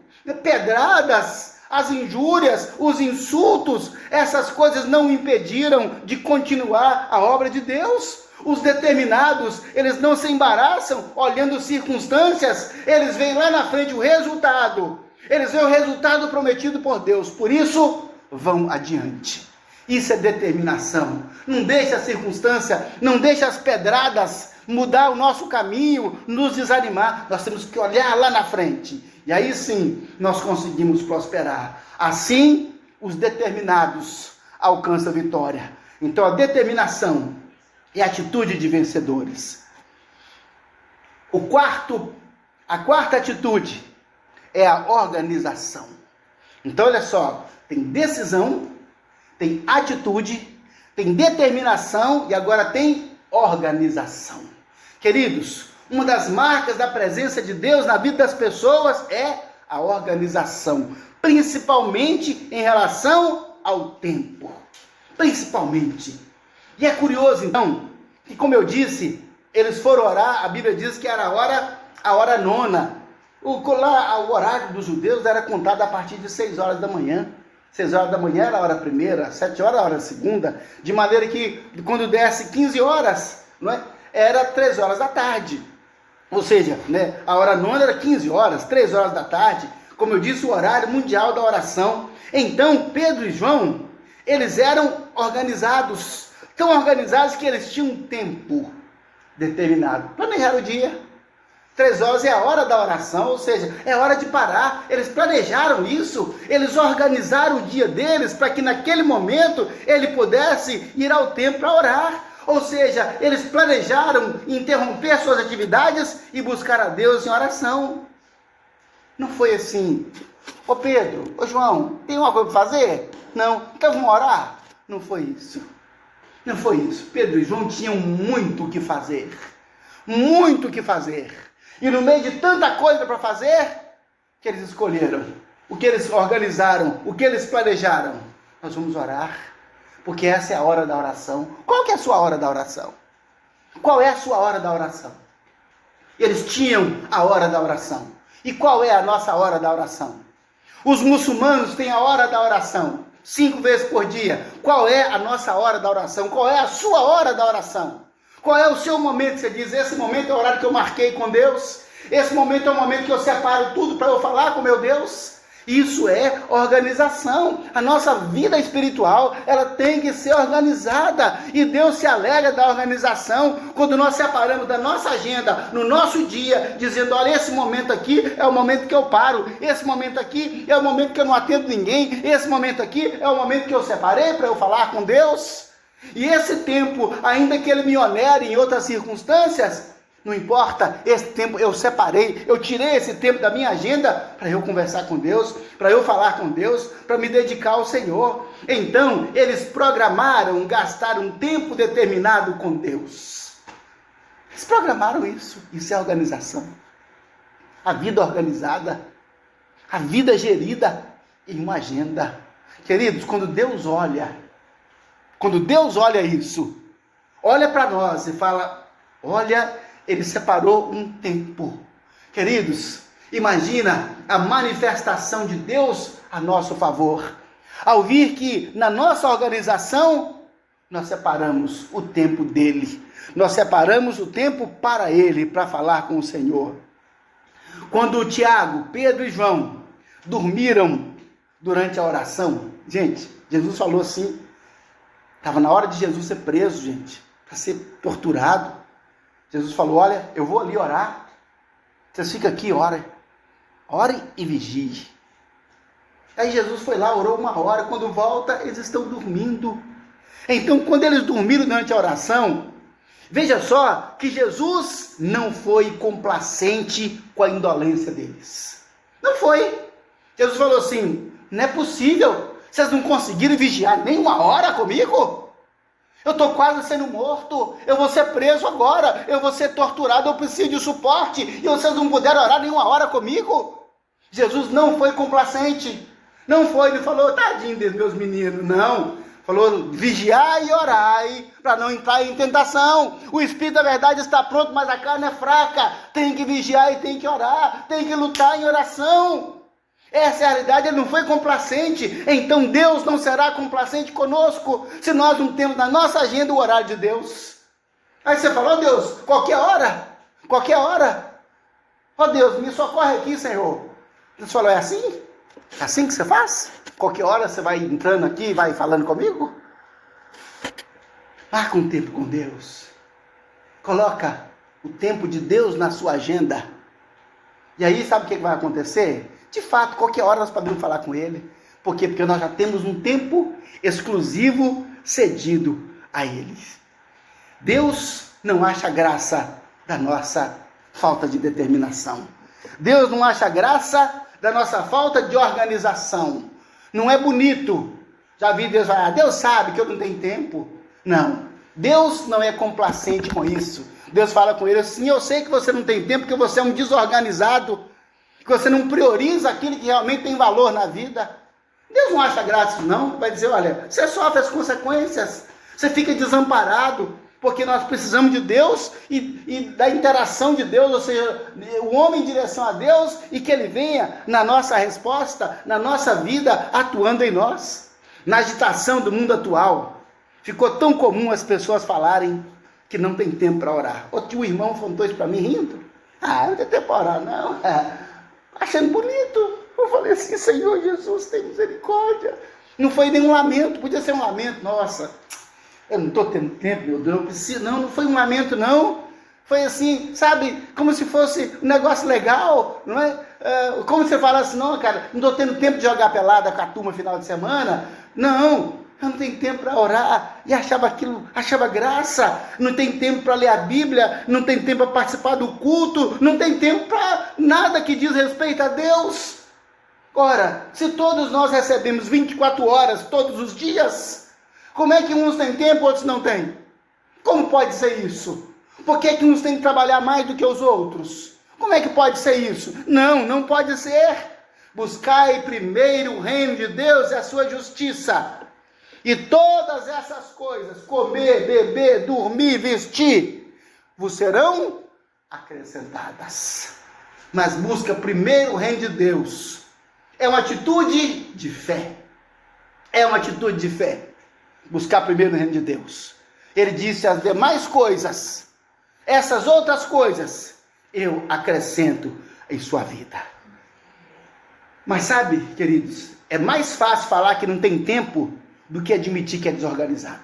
pedradas, as injúrias, os insultos, essas coisas não impediram de continuar a obra de Deus. Os determinados, eles não se embaraçam olhando circunstâncias, eles veem lá na frente o resultado, eles veem o resultado prometido por Deus, por isso vão adiante. Isso é determinação. Não deixe a circunstância, não deixe as pedradas mudar o nosso caminho, nos desanimar. Nós temos que olhar lá na frente. E aí sim, nós conseguimos prosperar. Assim, os determinados alcançam a vitória. Então, a determinação é a atitude de vencedores. A quarta atitude é a organização. Então, olha só, tem decisão, tem atitude, tem determinação e agora tem organização. Queridos, uma das marcas da presença de Deus na vida das pessoas é a organização, principalmente em relação ao tempo. Principalmente. E é curioso, então, que como eu disse, eles foram orar, a Bíblia diz que era a hora nona. O horário dos judeus era contado a partir de 6 horas da manhã. 6 horas da manhã era a hora primeira, 7 horas a hora segunda, de maneira que quando desse 15 horas, não é? Era 3 horas da tarde. Ou seja, né, a hora nona era 15 horas, 3 horas da tarde, como eu disse, o horário mundial da oração. Então, Pedro e João, eles eram organizados, tão organizados que eles tinham um tempo determinado. Planejaram o dia. 3 horas é a hora da oração, ou seja, é hora de parar. Eles planejaram isso, eles organizaram o dia deles para que naquele momento ele pudesse ir ao templo para orar. Ou seja, eles planejaram interromper suas atividades e buscar a Deus em oração. Não foi assim: ô Pedro, ô João, tem uma coisa para fazer? Não, então vamos orar? Não foi isso. Não foi isso. Pedro e João tinham muito o que fazer. Muito o que fazer. E no meio de tanta coisa para fazer, que eles escolheram, o que eles organizaram, o que eles planejaram, nós vamos orar, porque essa é a hora da oração. Qual que é a sua hora da oração? Qual é a sua hora da oração? Eles tinham a hora da oração. E qual é a nossa hora da oração? Os muçulmanos têm a hora da oração, 5 vezes por dia. Qual é a nossa hora da oração? Qual é a sua hora da oração? Qual é o seu momento que você diz: esse momento é o horário que eu marquei com Deus, esse momento é o momento que eu separo tudo para eu falar com meu Deus? Isso é organização. A nossa vida espiritual, ela tem que ser organizada, e Deus se alegra da organização quando nós separamos da nossa agenda, no nosso dia, dizendo: olha, esse momento aqui é o momento que eu paro, esse momento aqui é o momento que eu não atendo ninguém, esse momento aqui é o momento que eu separei para eu falar com Deus. E esse tempo, ainda que ele me onere em outras circunstâncias, não importa, esse tempo eu separei, eu tirei esse tempo da minha agenda para eu conversar com Deus, para eu falar com Deus, para me dedicar ao Senhor. Então, eles programaram gastar um tempo determinado com Deus. Eles programaram isso. Isso é organização. A vida organizada, a vida gerida em uma agenda. Queridos, quando Deus olha isso, olha para nós e fala: olha, ele separou um tempo. Queridos, imagina a manifestação de Deus a nosso favor. Ao vir que na nossa organização, nós separamos o tempo dele. Nós separamos o tempo para ele, para falar com o Senhor. Quando Tiago, Pedro e João dormiram durante a oração, gente, Jesus falou assim, estava na hora de Jesus ser preso, gente, para ser torturado. Jesus falou: olha, eu vou ali orar, vocês ficam aqui, orem e vigiem. Aí Jesus foi lá, orou 1 hora, quando volta, eles estão dormindo. Então, quando eles dormiram durante a oração, veja só que Jesus não foi complacente com a indolência deles. Não foi. Jesus falou assim: não é possível, vocês não conseguiram vigiar nem 1 hora comigo? Eu estou quase sendo morto, eu vou ser preso agora, eu vou ser torturado, eu preciso de suporte, e vocês não puderam orar nem 1 hora comigo? Jesus não foi complacente, não foi, ele falou: tadinho dos meus meninos, não. Falou: vigiai e orai, para não entrar em tentação. O Espírito da verdade está pronto, mas a carne é fraca. Tem que vigiar e tem que orar, tem que lutar em oração. Essa é a realidade. Ele não foi complacente. Então Deus não será complacente conosco se nós não temos na nossa agenda o horário de Deus. Aí você falou: Deus, qualquer hora, ó Deus, me socorre aqui, Senhor. Deus falou: é assim? É assim que você faz? Qualquer hora você vai entrando aqui e vai falando comigo? Marca um tempo com Deus. Coloca o tempo de Deus na sua agenda. E aí, sabe o que vai acontecer? De fato, qualquer hora nós podemos falar com Ele. Por quê? Porque nós já temos um tempo exclusivo cedido a Ele. Deus não acha graça da nossa falta de determinação. Deus não acha graça da nossa falta de organização. Não é bonito. Já vi Deus falar, Deus sabe que eu não tenho tempo. Não. Deus não é complacente com isso. Deus fala com ele assim, eu sei que você não tem tempo, porque você é um desorganizado, que você não prioriza aquilo que realmente tem valor na vida. Deus não acha graça, não. Vai dizer, olha, você sofre as consequências, você fica desamparado, porque nós precisamos de Deus e da interação de Deus, ou seja, o homem em direção a Deus e que Ele venha na nossa resposta, na nossa vida, atuando em nós. Na agitação do mundo atual, ficou tão comum as pessoas falarem que não tem tempo para orar. O irmão contou isso para mim rindo. Não tem tempo para orar, não. Achando bonito. Eu falei assim, Senhor Jesus, tem misericórdia. Não foi nenhum lamento, podia ser um lamento. Nossa, eu não estou tendo tempo, meu Deus, eu preciso. Não foi um lamento, não. Foi assim, sabe, como se fosse um negócio legal, não é? Como você fala assim, não, cara, não estou tendo tempo de jogar pelada com a turma no final de semana. Não. Eu não tenho tempo para orar, e achava graça, não tem tempo para ler a Bíblia, não tem tempo para participar do culto, não tem tempo para nada que diz respeito a Deus. Ora, se todos nós recebemos 24 horas todos os dias, como é que uns têm tempo, outros não têm? Como pode ser isso? Por que uns têm que trabalhar mais do que os outros? Como é que pode ser isso? Não pode ser. Buscai primeiro o reino de Deus e a sua justiça. E todas essas coisas, comer, beber, dormir, vestir, vos serão acrescentadas. Mas busca primeiro o reino de Deus. É uma atitude de fé. É uma atitude de fé. Buscar primeiro o reino de Deus. Ele disse as demais coisas, essas outras coisas, eu acrescento em sua vida. Mas sabe, queridos, é mais fácil falar que não tem tempo do que admitir que é desorganizado.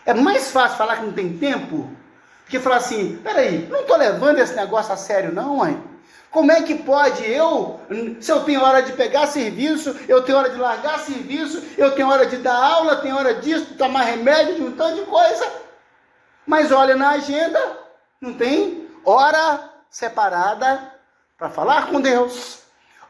É mais fácil falar que não tem tempo do que falar assim, peraí, não estou levando esse negócio a sério não, mãe. Como é que pode se eu tenho hora de pegar serviço, eu tenho hora de largar serviço, eu tenho hora de dar aula, tenho hora disso, de tomar remédio, de um tanto de coisa. Mas olha na agenda, não tem hora separada para falar com Deus,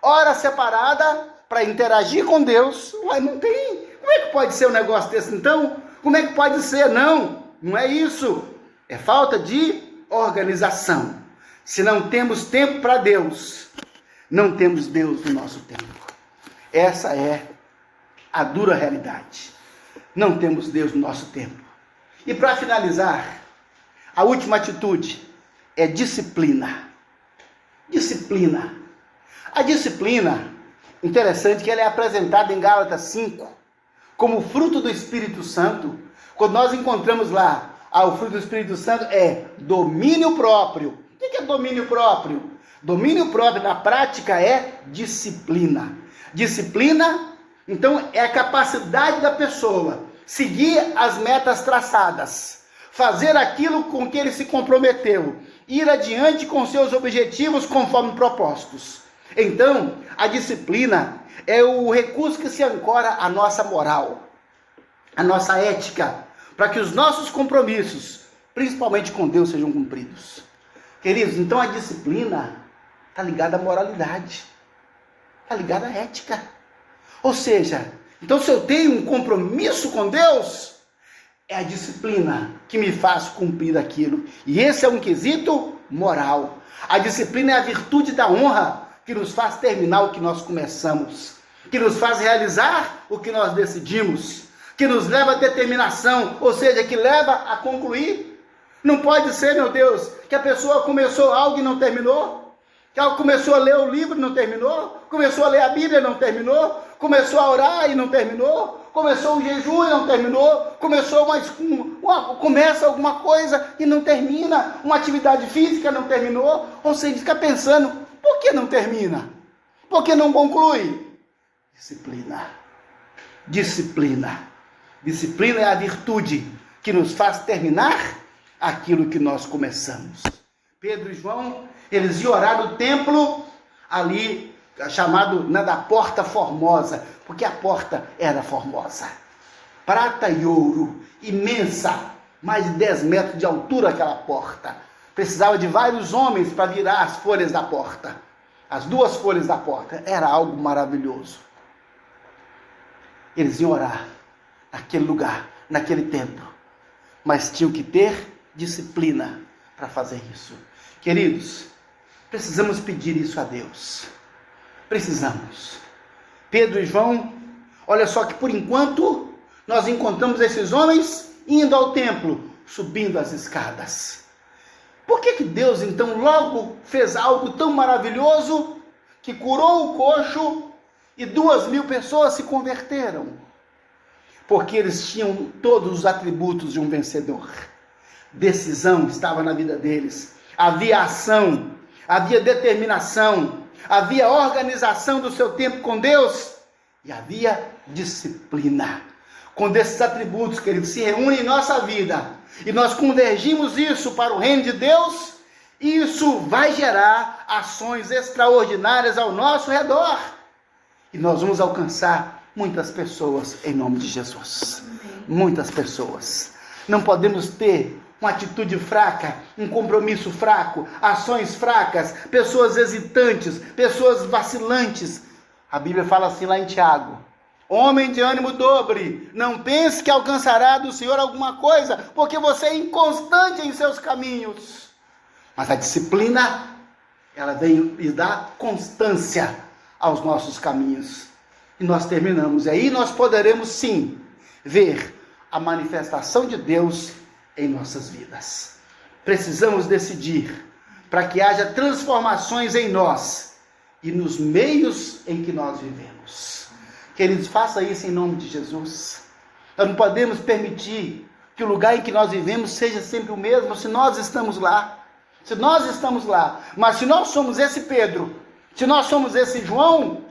hora separada para interagir com Deus. Ué, não tem. Como é que pode ser um negócio desse então? Como é que pode ser? Não é isso. É falta de organização. Se não temos tempo para Deus, não temos Deus no nosso tempo. Essa é a dura realidade. Não temos Deus no nosso tempo. E para finalizar, a última atitude é disciplina. Disciplina. A disciplina, interessante que ela é apresentada em Gálatas 5, como fruto do Espírito Santo. Quando nós encontramos lá, o fruto do Espírito Santo é domínio próprio. O que é domínio próprio? Domínio próprio na prática é disciplina. Disciplina, então, é a capacidade da pessoa seguir as metas traçadas, fazer aquilo com que ele se comprometeu, ir adiante com seus objetivos conforme propostos. Então, a disciplina é o recurso que se ancora à nossa moral, à nossa ética, para que os nossos compromissos, principalmente com Deus, sejam cumpridos. Queridos, então a disciplina está ligada à moralidade, está ligada à ética. Ou seja, então se eu tenho um compromisso com Deus, é a disciplina que me faz cumprir aquilo. E esse é um quesito moral. A disciplina é a virtude da honra que nos faz terminar o que nós começamos, que nos faz realizar o que nós decidimos, que nos leva à determinação, ou seja, que leva a concluir. Não pode ser, meu Deus, que a pessoa começou algo e não terminou, que ela começou a ler o livro e não terminou, começou a ler a Bíblia e não terminou, começou a orar e não terminou, começou o jejum e não terminou, começa alguma coisa e não termina, uma atividade física não terminou, ou seja, fica pensando, por que não termina? Por que não conclui? Disciplina. Disciplina. Disciplina é a virtude que nos faz terminar aquilo que nós começamos. Pedro e João, eles iam orar no templo ali, chamado da Porta Formosa, porque a porta era formosa. Prata e ouro, imensa, mais de 10 metros de altura aquela porta. Precisava de vários homens para virar as folhas da porta. As 2 folhas da porta. Era algo maravilhoso. Eles iam orar naquele lugar, naquele templo. Mas tinham que ter disciplina para fazer isso. Queridos, precisamos pedir isso a Deus. Precisamos. Pedro e João, olha só que por enquanto nós encontramos esses homens indo ao templo, subindo as escadas. Por que Deus então logo fez algo tão maravilhoso que curou o coxo e 2.000 pessoas se converteram? Porque eles tinham todos os atributos de um vencedor. Decisão estava na vida deles. Havia ação, havia determinação, havia organização do seu tempo com Deus e havia disciplina. Quando esses atributos, queridos, se reúnem em nossa vida e nós convergimos isso para o reino de Deus, isso vai gerar ações extraordinárias ao nosso redor. E nós vamos alcançar muitas pessoas em nome de Jesus. Muitas pessoas. Não podemos ter uma atitude fraca, um compromisso fraco, ações fracas, pessoas hesitantes, pessoas vacilantes. A Bíblia fala assim lá em Tiago: homem de ânimo dobre, não pense que alcançará do Senhor alguma coisa, porque você é inconstante em seus caminhos. Mas a disciplina, ela vem e dá constância aos nossos caminhos. E nós terminamos. E aí nós poderemos sim ver a manifestação de Deus em nossas vidas. Precisamos decidir para que haja transformações em nós e nos meios em que nós vivemos. Queridos, faça isso em nome de Jesus. Nós não podemos permitir que o lugar em que nós vivemos seja sempre o mesmo, se nós estamos lá. Se nós estamos lá, mas se nós somos esse Pedro, se nós somos esse João,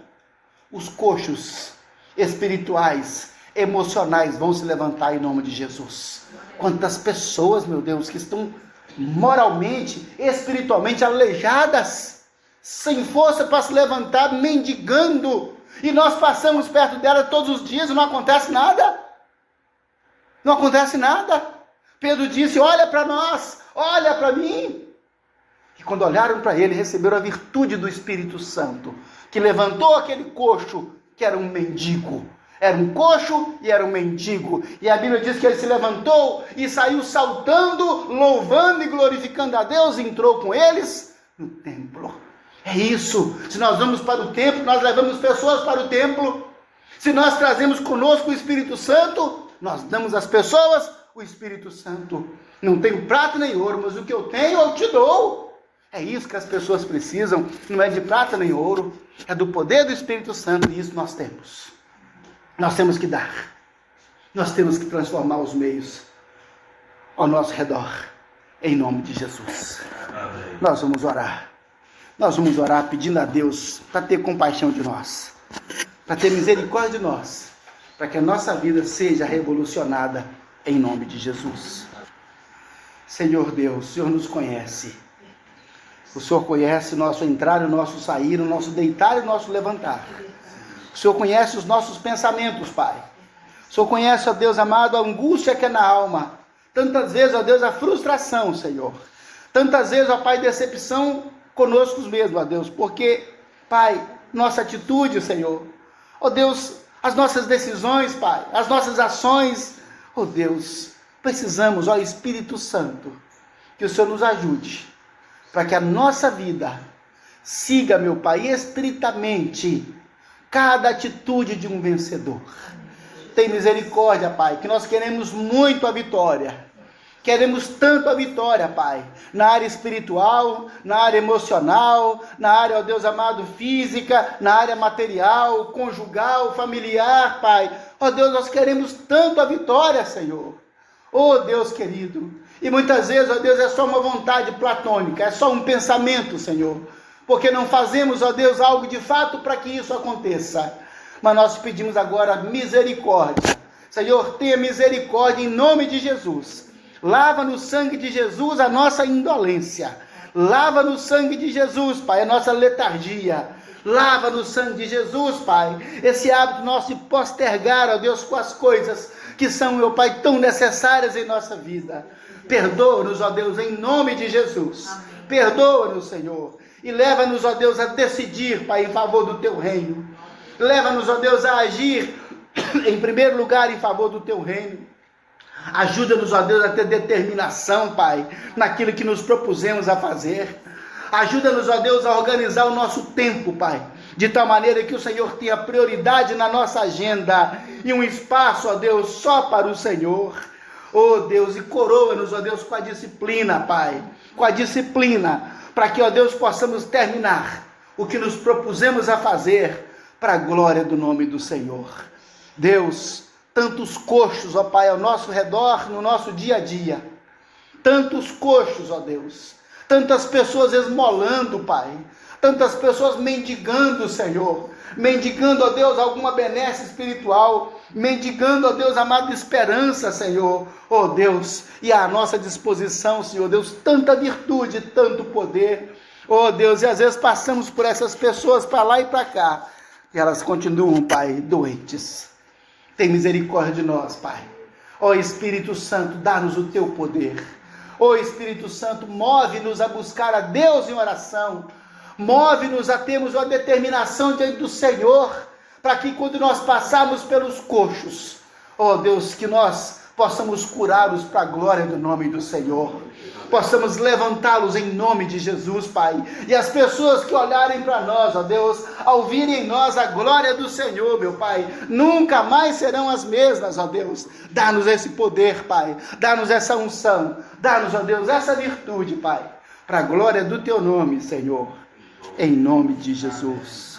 os coxos espirituais, emocionais vão se levantar em nome de Jesus. Quantas pessoas, meu Deus, que estão moralmente, espiritualmente aleijadas, sem força para se levantar, mendigando, e nós passamos perto dela todos os dias e não acontece nada. Não acontece nada. Pedro disse: olha para nós, olha para mim. E quando olharam para ele, receberam a virtude do Espírito Santo, que levantou aquele coxo, que era um mendigo. Era um coxo e era um mendigo. E a Bíblia diz que ele se levantou e saiu saltando, louvando e glorificando a Deus, e entrou com eles no templo. É isso. Se nós vamos para o templo, nós levamos pessoas para o templo. Se nós trazemos conosco o Espírito Santo, nós damos às pessoas o Espírito Santo. Não tenho prata nem ouro, mas o que eu tenho eu te dou. É isso que as pessoas precisam. Não é de prata nem ouro, é do poder do Espírito Santo, e isso nós temos. Nós temos que dar. Nós temos que transformar os meios ao nosso redor, em nome de Jesus. Amém. Nós vamos orar. Nós vamos orar pedindo a Deus para ter compaixão de nós, para ter misericórdia de nós, para que a nossa vida seja revolucionada em nome de Jesus. Senhor Deus, o Senhor nos conhece. O Senhor conhece o nosso entrar e o nosso sair, o nosso deitar e o nosso levantar. O Senhor conhece os nossos pensamentos, Pai. O Senhor conhece, ó Deus amado, a angústia que é na alma. Tantas vezes, ó Deus, a frustração, Senhor. Tantas vezes, ó Pai, decepção conosco mesmos, ó Deus. Porque, Pai, nossa atitude, Senhor. Ó Deus, as nossas decisões, Pai, as nossas ações. Ó Deus, precisamos, ó Espírito Santo, que o Senhor nos ajude, para que a nossa vida siga, meu Pai, estritamente cada atitude de um vencedor. Tem misericórdia, Pai, que nós queremos muito a vitória. Queremos tanto a vitória, Pai, na área espiritual, na área emocional, na área, ó Deus amado, física, na área material, conjugal, familiar, Pai. Ó Deus, nós queremos tanto a vitória, Senhor. Ó Deus querido. E muitas vezes, ó Deus, é só uma vontade platônica, é só um pensamento, Senhor. Porque não fazemos, ó Deus, algo de fato para que isso aconteça. Mas nós pedimos agora misericórdia. Senhor, tenha misericórdia em nome de Jesus. Lava no sangue de Jesus a nossa indolência. Lava no sangue de Jesus, Pai, a nossa letargia. Lava no sangue de Jesus, Pai, esse hábito nosso de postergar, ó Deus, com as coisas que são, meu Pai, tão necessárias em nossa vida. Perdoa-nos, ó Deus, em nome de Jesus. Perdoa-nos, Senhor. E leva-nos, ó Deus, a decidir, Pai, em favor do Teu reino. Leva-nos, ó Deus, a agir, em primeiro lugar, em favor do Teu reino. Ajuda-nos, ó Deus, a ter determinação, Pai, naquilo que nos propusemos a fazer. Ajuda-nos, ó Deus, a organizar o nosso tempo, Pai, de tal maneira que o Senhor tenha prioridade na nossa agenda e um espaço, ó Deus, só para o Senhor. Ó Deus, e coroa-nos, ó Deus, com a disciplina, Pai, com a disciplina, para que, ó Deus, possamos terminar o que nos propusemos a fazer para a glória do nome do Senhor. Deus, tantos coxos, ó Pai, ao nosso redor, no nosso dia a dia. Tantos coxos, ó Deus. Tantas pessoas esmolando, Pai. Tantas pessoas mendigando, Senhor. Mendigando, ó Deus, alguma benesse espiritual. Mendigando, ó Deus, amada esperança, Senhor. Ó Deus, e à nossa disposição, Senhor Deus, tanta virtude, tanto poder. Ó Deus, e às vezes passamos por essas pessoas para lá e para cá. E elas continuam, Pai, doentes. Tem misericórdia de nós, Pai. Ó Espírito Santo, dá-nos o Teu poder. Ó Espírito Santo, move-nos a buscar a Deus em oração. Move-nos a termos uma determinação diante do Senhor, para que quando nós passarmos pelos coxos, ó Deus, que nós possamos curá-los para a glória do nome do Senhor. Possamos levantá-los em nome de Jesus, Pai. E as pessoas que olharem para nós, ó Deus, ao virem em nós a glória do Senhor, meu Pai, nunca mais serão as mesmas, ó Deus. Dá-nos esse poder, Pai. Dá-nos essa unção. Dá-nos, ó Deus, essa virtude, Pai. Para a glória do Teu nome, Senhor. Em nome de Jesus.